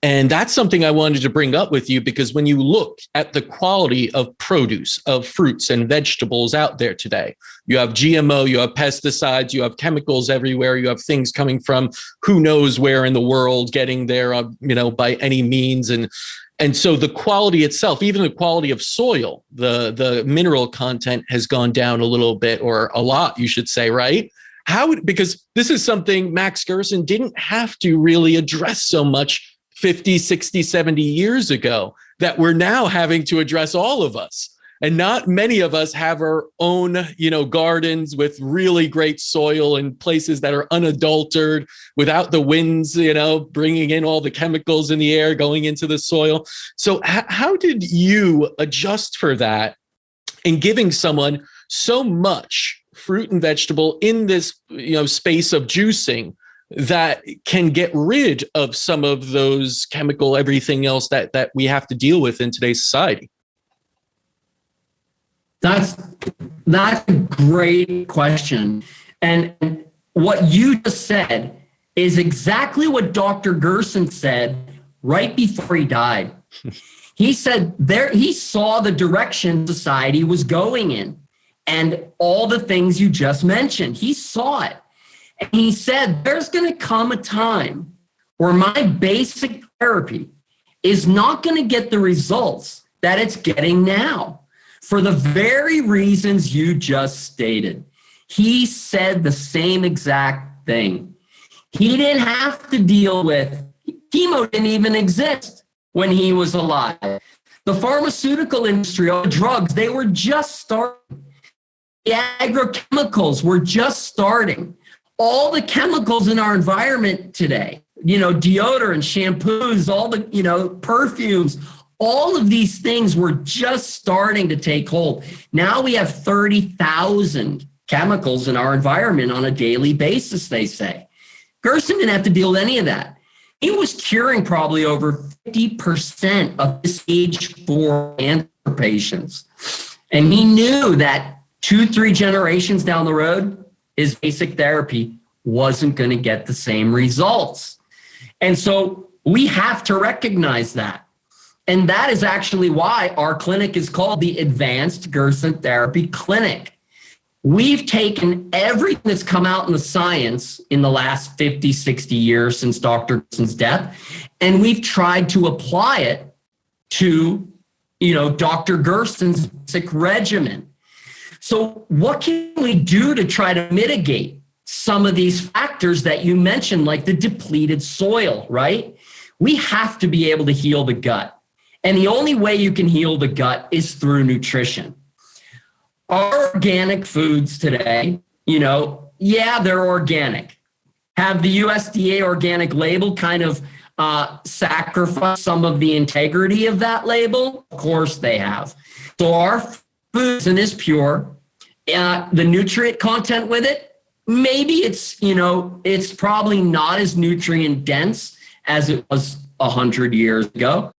And that's something I wanted to bring up with you, because when you look at the quality of produce, of fruits and vegetables out there today, you have GMO, you have pesticides, you have chemicals everywhere, you have things coming from who knows where in the world getting there, by any means. And so the quality itself, even the quality of soil, the mineral content has gone down a little bit, or a lot, you should say, right? Because this is something Max Gerson didn't have to really address so much 50, 60, 70 years ago, that we're now having to address, all of us. And not many of us have our own, gardens with really great soil and places that are unadulterated, without the winds, bringing in all the chemicals in the air going into the soil. So how did you adjust for that in giving someone so much fruit and vegetable in this, space of juicing, that can get rid of some of those chemical, everything else that we have to deal with in today's society? That's a great question. And what you just said is exactly what Dr. Gerson said right before he died. He said he saw the direction society was going in and all the things you just mentioned. He saw it. And he said, there's going to come a time where my basic therapy is not going to get the results that it's getting now, for the very reasons you just stated. He said the same exact thing. He didn't have to deal with, chemo didn't even exist when he was alive. The pharmaceutical industry, all the drugs, they were just starting. The agrochemicals were just starting. All the chemicals in our environment today, deodorant, shampoos, all the, perfumes, all of these things were just starting to take hold. Now we have 30,000 chemicals in our environment on a daily basis, they say. Gerson didn't have to deal with any of that. He was curing probably over 50% of his stage 4 cancer patients. And he knew that 2-3 generations down the road, his basic therapy wasn't going to get the same results. And so we have to recognize that. And that is actually why our clinic is called the Advanced Gerson Therapy Clinic. We've taken everything that's come out in the science in the last 50, 60 years since Dr. Gerson's death, and we've tried to apply it to, Dr. Gerson's basic regimen. So what can we do to try to mitigate some of these factors that you mentioned, like the depleted soil, right? We have to be able to heal the gut. And the only way you can heal the gut is through nutrition. Our organic foods today, they're organic. Have the USDA organic label kind of sacrifice some of the integrity of that label? Of course they have. So our food is pure. The nutrient content with it, maybe it's probably not as nutrient dense as it was 100 years ago.